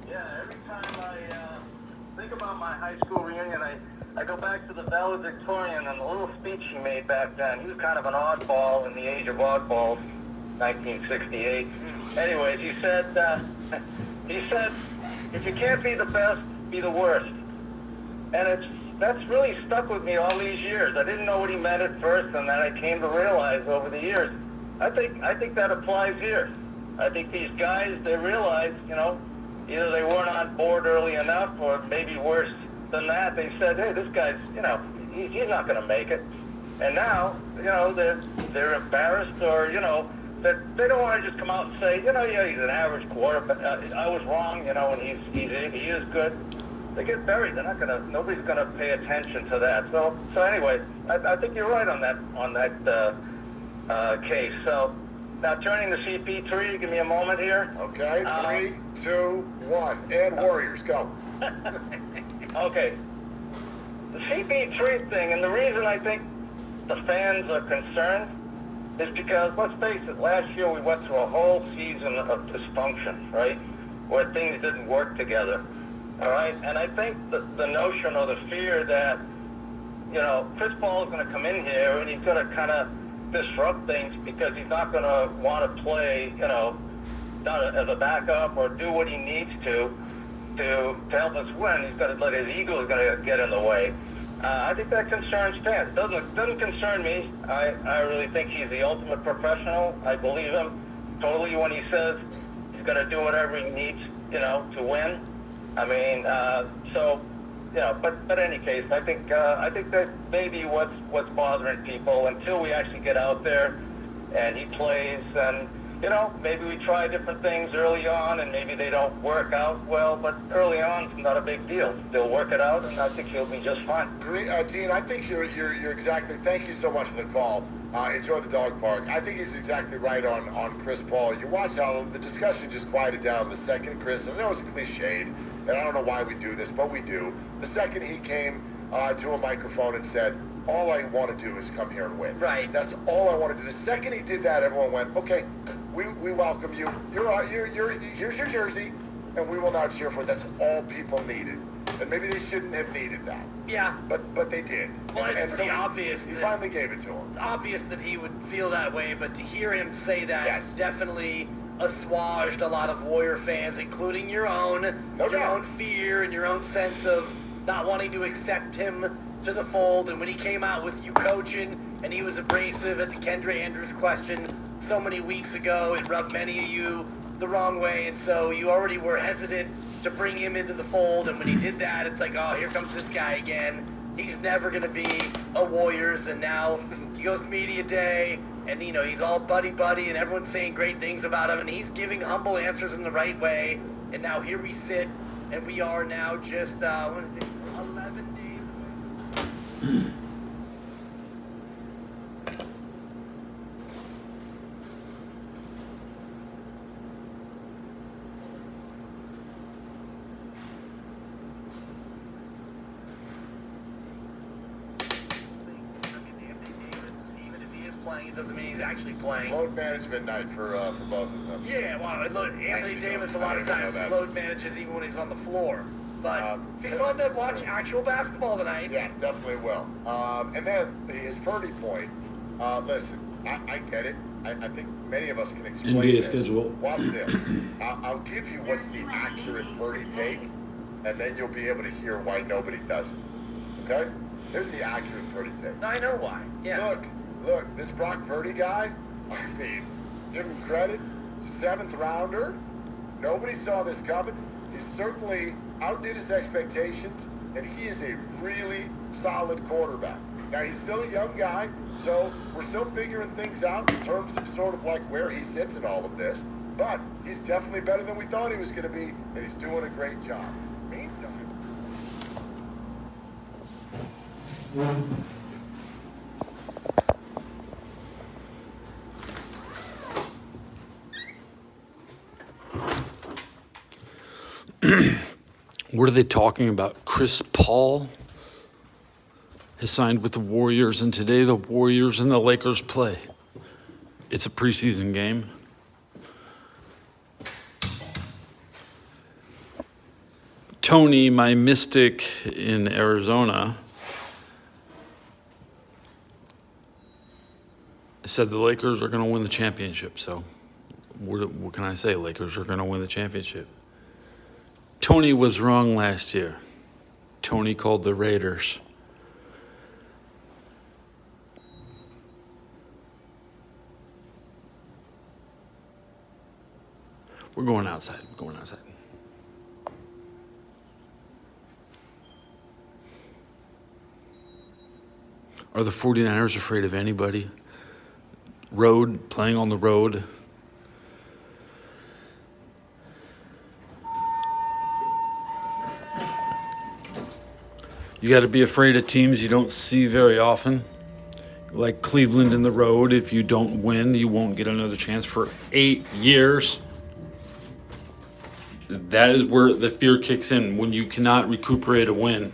Yeah, every time I think about my high school reunion, I go back to the valedictorian and the little speech he made back then. He was kind of an oddball in the age of oddballs, 1968. Anyways, he said, if you can't be the best, be the worst. And that's really stuck with me all these years. I didn't know what he meant at first, and then I came to realize over the years. I think that applies here. I think these guys, they realized, either they weren't on board early enough, or maybe worse than that, they said, hey, this guy's, he's not going to make it. And now, they're embarrassed, or, that they don't want to just come out and say, yeah, he's an average quarterback. I was wrong, and he is good. They get buried. Nobody's gonna pay attention to that. So anyway, I think you're right on that case. So now turning to CP3, give me a moment here. Okay, 3, 2, 1, and Warriors, go. Okay, the CP3 thing, and the reason I think the fans are concerned is because, let's face it, last year we went through a whole season of dysfunction, right, where things didn't work together. All right, and I think the notion or the fear that, Chris Paul is going to come in here and he's going to kind of disrupt things because he's not going to want to play, not as a backup or do what he needs to help us win. He's going to let his ego is going to get in the way. I think that concerns fans. Doesn't concern me. I really think he's the ultimate professional. I believe him totally when he says he's going to do whatever he needs, to win. I mean, but in any case, I think that maybe what's bothering people until we actually get out there and he plays, and maybe we try different things early on and maybe they don't work out well, but early on it's not a big deal. They'll work it out, and I think he'll be just fine. Dean, I think you're exactly. Thank you so much for the call. Enjoy the dog park. I think he's exactly right on Chris Paul. You watch how the discussion just quieted down the second Chris, and it was cliched. And I don't know why we do this, but we do. The second he came to a microphone and said, all I want to do is come here and win. Right. That's all I want to do. The second he did that, everyone went, okay, we welcome you. Here's your jersey, and we will now cheer for it. That's all people needed. And maybe they shouldn't have needed that. Yeah. But they did. Well, it's pretty so obvious. He finally gave it to him. It's obvious that he would feel that way, but to hear him say that definitely assuaged a lot of Warrior fans, including your own fear and your own sense of not wanting to accept him to the fold. And when he came out with you coaching and he was abrasive at the Kendra Andrews question so many weeks ago, it rubbed many of you the wrong way, and so you already were hesitant to bring him into the fold. And when he did that, it's like, oh, here comes this guy again. He's never going to be a Warriors. And now he goes to media day, and he's all buddy and everyone's saying great things about him, and he's giving humble answers in the right way. And now here we sit, and we are now just 11 days away. It doesn't mean he's actually playing. Load management night for both of them. Yeah, well, Anthony Davis a lot of times load manages even when he's on the floor. But it'd be fun to watch actual basketball tonight. Yeah, definitely will. And then his Purdy point. Listen, I get it. I think many of us can explain NBA this. schedule. Watch this. I'll give you what's the accurate Purdy take, and then you'll be able to hear why nobody does it. Okay? Here's the accurate Purdy take. I know why. Yeah. Look, this Brock Purdy guy, I mean, give him credit, 7th rounder. Nobody saw this coming. He certainly outdid his expectations, and he is a really solid quarterback. Now, he's still a young guy, so we're still figuring things out in terms of sort of like where he sits in all of this, but he's definitely better than we thought he was going to be, and he's doing a great job. Meantime... What are they talking about? Chris Paul has signed with the Warriors, and today the Warriors and the Lakers play. It's a preseason game. Tony, my mystic in Arizona, said the Lakers are going to win the championship. So what can I say? Lakers are going to win the championship. Tony was wrong last year. Tony called the Raiders. We're going outside. We're going outside. Are the 49ers afraid of anybody? Playing on the road. You got to be afraid of teams you don't see very often. Like Cleveland in the road. If you don't win, you won't get another chance for 8 years. That is where the fear kicks in, when you cannot recuperate a win.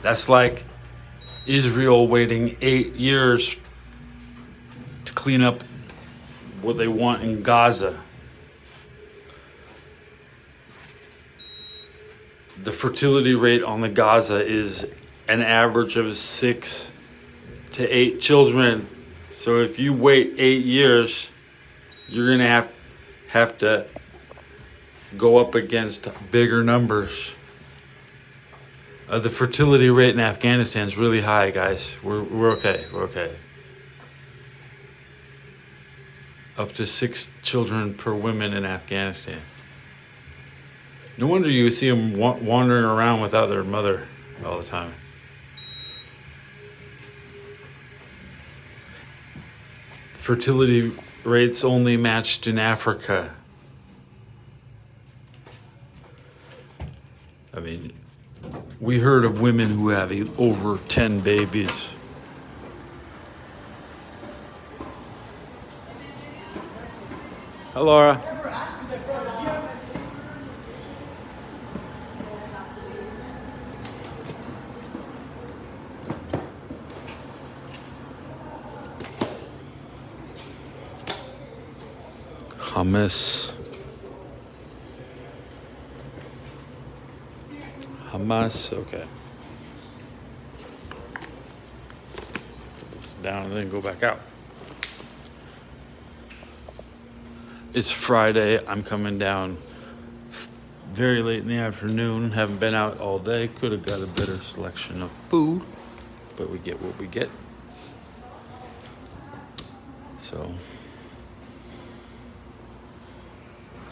That's like Israel waiting 8 years to clean up what they want in Gaza. The fertility rate on the Gaza is an average of 6 to 8 children. So if you wait 8 years, you're going to have to go up against bigger numbers. The fertility rate in Afghanistan is really high, guys. We're okay. We're okay. Up to 6 children per woman in Afghanistan. No wonder you see them wandering around without their mother all the time. Fertility rates only matched in Africa. I mean, we heard of women who have over 10 babies. Hi, Laura. Hummus. Hamas, okay. Put this down and then go back out. It's Friday. I'm coming down very late in the afternoon. Haven't been out all day. Could have got a better selection of food, but we get what we get. So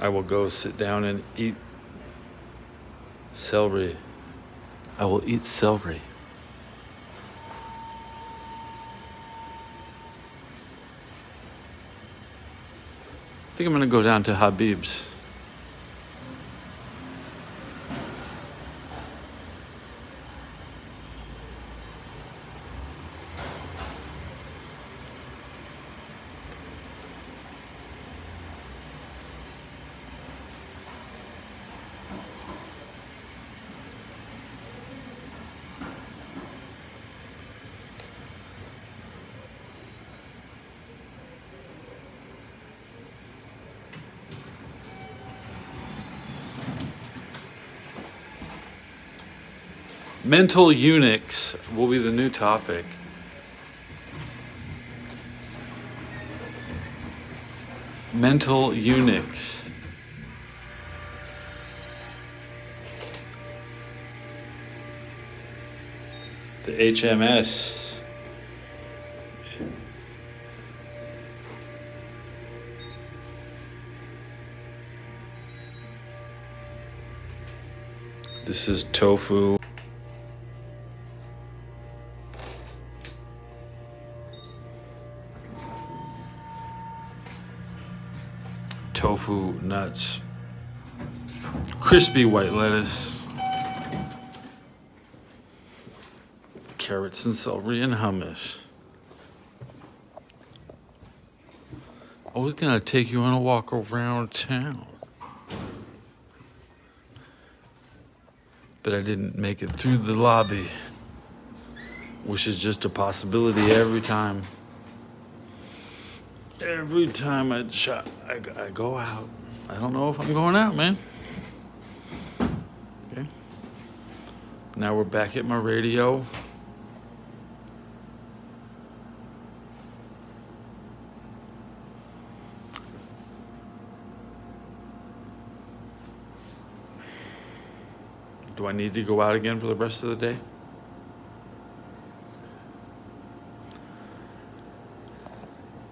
I will go sit down and eat celery. I will eat celery. I think I'm going to go down to Habib's. Mental eunuchs will be the new topic. Mental eunuchs. The HMS. This is tofu. Tofu, nuts, crispy white lettuce, carrots and celery and hummus. I was gonna take you on a walk around town, but I didn't make it through the lobby, which is just a possibility every time. Every time I go out, I don't know if I'm going out, man. Now we're back at my radio. Do I need to go out again for the rest of the day?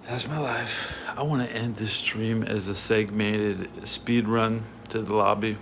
That's my life. I want to end this stream as a segmented speed run to the lobby.